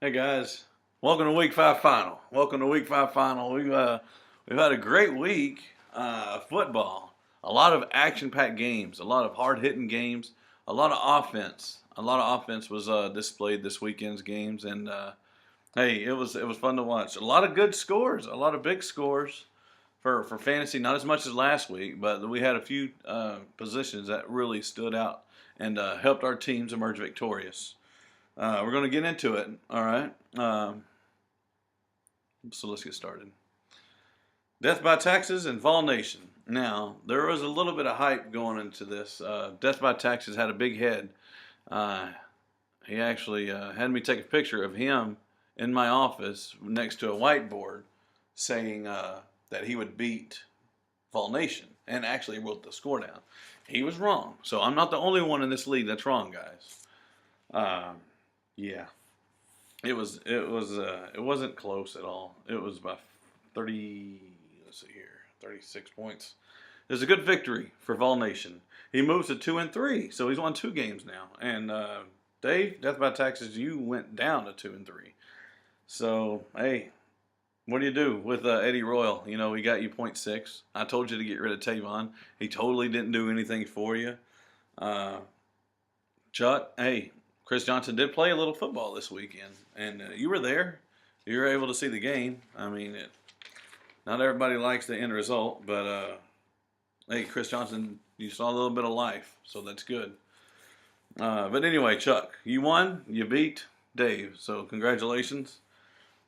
Hey guys, welcome to Week 5 final. Welcome to Week 5 final. We've had a great week of football. A lot of action-packed games, a lot of hard-hitting games, a lot of offense. A lot of offense was displayed this weekend's games, and hey, it was fun to watch. A lot of good scores, a lot of big scores for fantasy. Not as much as last week, but we had a few positions that really stood out and helped our teams emerge victorious. We're going to get into it, all right? So let's get started. Death by Taxes and Vol Nation. Now, there was a little bit of hype going into this. Death by Taxes had a big head. He actually had me take a picture of him in my office next to a whiteboard saying that he would beat Vol Nation and actually wrote the score down. He was wrong. So I'm not the only one in this league that's wrong, guys. Yeah, it wasn't close at all. It was about 30. Let's see here, 36 points. It was a good victory for Vol Nation. He moves to 2-3, so he's won 2 games now. And Dave, Death by Taxes, you went down to 2-3. So hey, what do you do with Eddie Royal? You know, he got you 0.6. I told you to get rid of Tavon. He totally didn't do anything for you. Chuck, hey. Chris Johnson did play a little football this weekend, and you were there. You were able to see the game. I mean, not everybody likes the end result, but hey, Chris Johnson, you saw a little bit of life, so that's good. But anyway, Chuck, you won. You beat Dave, so congratulations.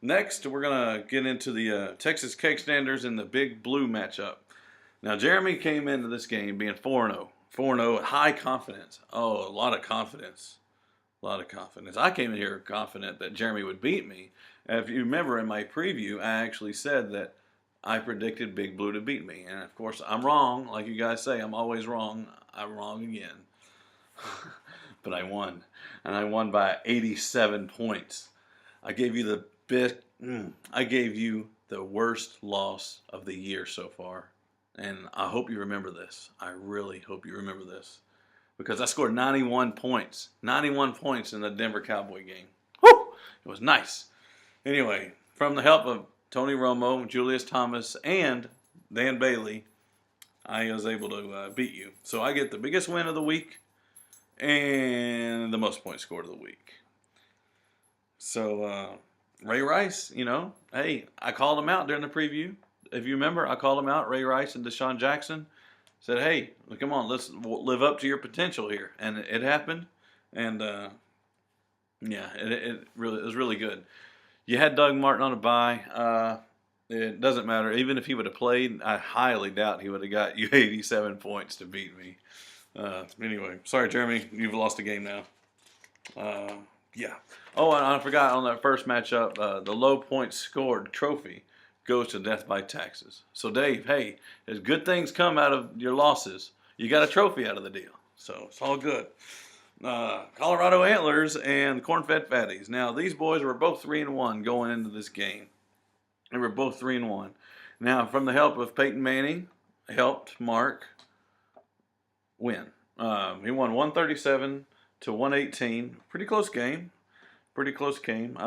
Next, we're going to get into the Texas Cake Standers and the Big Blue matchup. Now, Jeremy came into this game being 4-0. 4-0, high confidence. Oh, a lot of confidence. A lot of confidence. I came in here confident that Jeremy would beat me. If you remember in my preview, I actually said that I predicted Big Blue to beat me. And of course, I'm wrong. Like you guys say, I'm always wrong. I'm wrong again. But I won. And I won by 87 points. I gave you I gave you the worst loss of the year so far. And I hope you remember this. I really hope you remember this. Because I scored 91 points. 91 points in the Denver Cowboy game. Woo! It was nice. Anyway, from the help of Tony Romo, Julius Thomas, and Dan Bailey, I was able to beat you. So I get the biggest win of the week and the most points scored of the week. So Ray Rice, you know, hey, I called him out during the preview. If you remember, I called him out, Ray Rice and Deshaun Jackson. Said, hey, come on, let's live up to your potential here. And it happened. And, yeah, it was really good. You had Doug Martin on a bye. It doesn't matter. Even if he would have played, I highly doubt he would have got you 87 points to beat me. Anyway, sorry, Jeremy. You've lost the game now. Yeah. Oh, and I forgot on that first matchup, the low points scored trophy goes to Death by Taxes. So Dave, hey, as good things come out of your losses, you got a trophy out of the deal. So it's all good. Colorado Antlers and Corn-Fed Fatties. Now these boys were both 3-1 going into this game. They were both 3-1. Now from the help of Peyton Manning, helped Mark win. He won 137 to 118. Pretty close game. Pretty close game.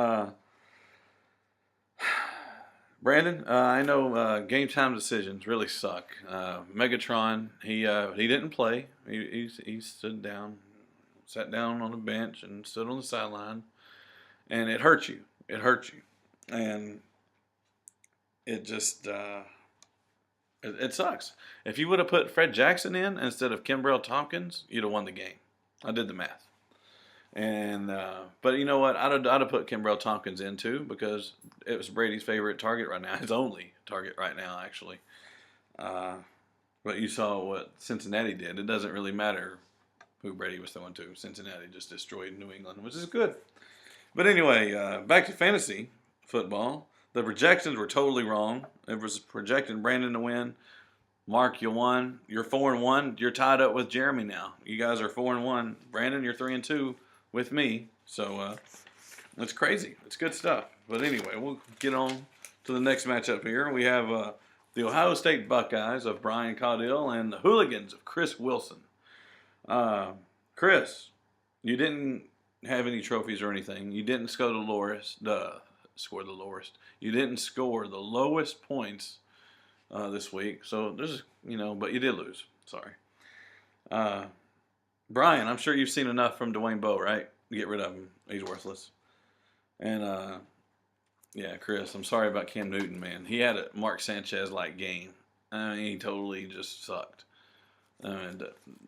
Brandon, I know game time decisions really suck. Megatron, he didn't play. He sat down on the bench and stood on the sideline, and it hurt you. It hurt you, and it just it sucks. If you would have put Fred Jackson in instead of Kimbrell Tompkins, you'd have won the game. I did the math. And but you know what? I'd have put Kimbrell Tompkins in too because it was Brady's favorite target right now. His only target right now, actually. But you saw what Cincinnati did. It doesn't really matter who Brady was throwing to. Cincinnati just destroyed New England, which is good. But anyway, back to fantasy football. The projections were totally wrong. It was projecting Brandon to win. Mark, you won. You're 4-1. You're tied up with Jeremy now. You guys are 4-1. Brandon, you're 3-2 with me. So it's crazy. It's good stuff. But anyway, we'll get on to the next matchup here. We have the Ohio State Buckeyes of Brian Caudill and the Hooligans of Chris Wilson. Chris, you didn't have any trophies or anything. You didn't score the lowest. You didn't score the lowest points this week. So there's, but you did lose. Sorry. Brian, I'm sure you've seen enough from Dwayne Bowe, right? Get rid of him. He's worthless. And yeah, Chris, I'm sorry about Cam Newton, man. He had a Mark Sanchez-like game. I mean, he totally just sucked. And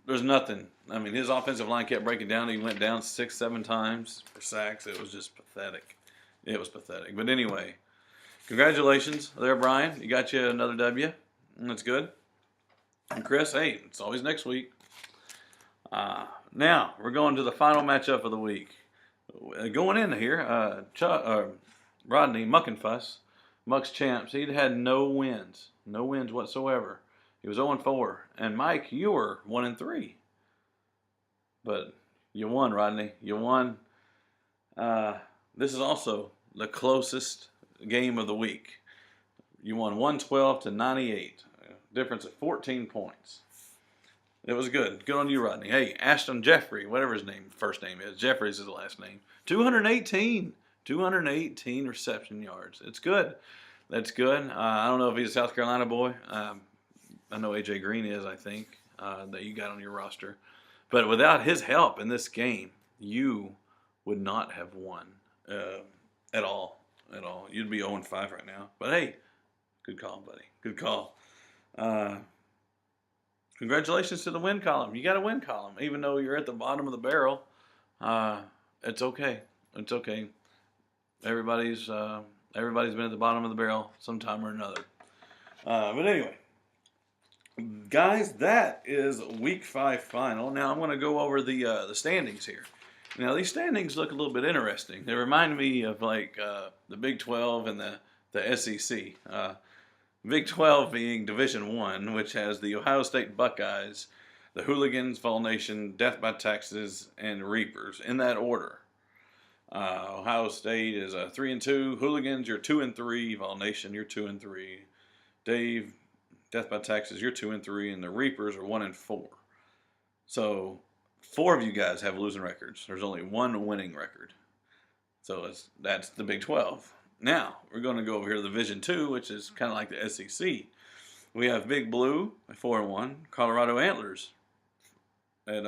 there's nothing. I mean, his offensive line kept breaking down. He went down 6, 7 times for sacks. It was just pathetic. It was pathetic. But anyway, congratulations there, Brian. You got you another W. That's good. And Chris, hey, it's always next week. Now, we're going to the final matchup of the week. Going in here, Rodney Muckenfuss, Muck's champs, he'd had no wins whatsoever. He was 0-4. And Mike, you were 1-3. But you won, Rodney. You won. This is also the closest game of the week. You won 112-98. Difference of 14 points. It was good. Good on you, Rodney. Hey, Ashton Jeffrey, whatever his first name is. Jeffrey's his last name. 218 reception yards. It's good. That's good. I don't know if he's a South Carolina boy. I know A.J. Green is, I think, that you got on your roster. But without his help in this game, you would not have won at all. At all. You'd be 0-5 right now. But hey, good call, buddy. Good call. Congratulations to the win column. You got a win column, even though you're at the bottom of the barrel. It's okay. It's okay. Everybody's been at the bottom of the barrel sometime or another. But anyway, guys, that is Week 5 final. Now I'm going to go over the standings here. Now these standings look a little bit interesting. They remind me of like the Big 12 and the SEC. Big 12 being Division I, which has the Ohio State Buckeyes, the Hooligans, Vol Nation, Death by Texas, and Reapers, in that order. Ohio State is 3-2. Hooligans, you're 2-3. Vol Nation, you're 2-3. Dave, Death by Texas, you're 2-3, and the Reapers are 1-4. So 4 of you guys have losing records. There's only 1 winning record. So that's the Big 12. Now, we're going to go over here to Division II, which is kind of like the SEC. We have Big Blue at 4-1, Colorado Antlers at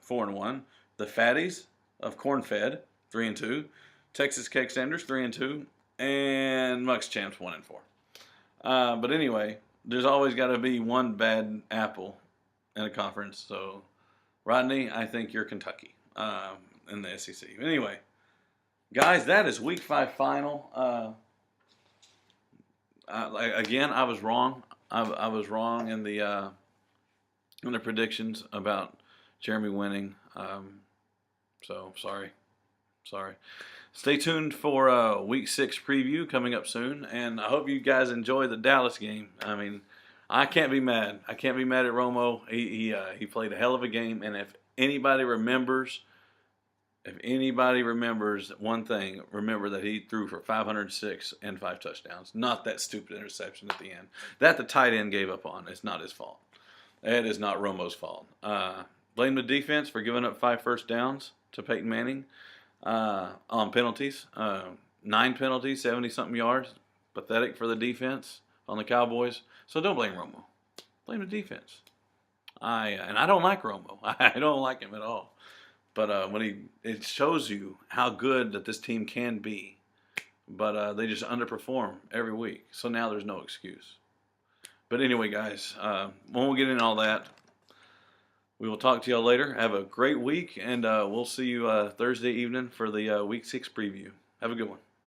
4-1, the Fatties of Corn-Fed 3-2, Texas Cake Sanders 3-2, and Muck's Champs 1-4. But anyway, there's always got to be one bad apple in a conference. So, Rodney, I think you're Kentucky in the SEC. Anyway. Guys, that is Week 5 final. Again, I was wrong. I was wrong in the predictions about Jeremy winning. So sorry. Stay tuned for Week 6 preview coming up soon, and I hope you guys enjoy the Dallas game. I mean, I can't be mad. I can't be mad at Romo. He played a hell of a game, and if anybody remembers one thing, remember that he threw for 506 and 5 touchdowns. Not that stupid interception at the end. That the tight end gave up on. It's not his fault. It is not Romo's fault. Blame the defense for giving up 5 first downs to Peyton Manning on penalties. 9 penalties, 70-something yards. Pathetic for the defense on the Cowboys. So don't blame Romo. Blame the defense. And I don't like Romo. I don't like him at all. But it shows you how good that this team can be. But they just underperform every week. So now there's no excuse. But anyway, guys, when we get into all that, we will talk to y'all later. Have a great week, and we'll see you Thursday evening for the Week 6 preview. Have a good one.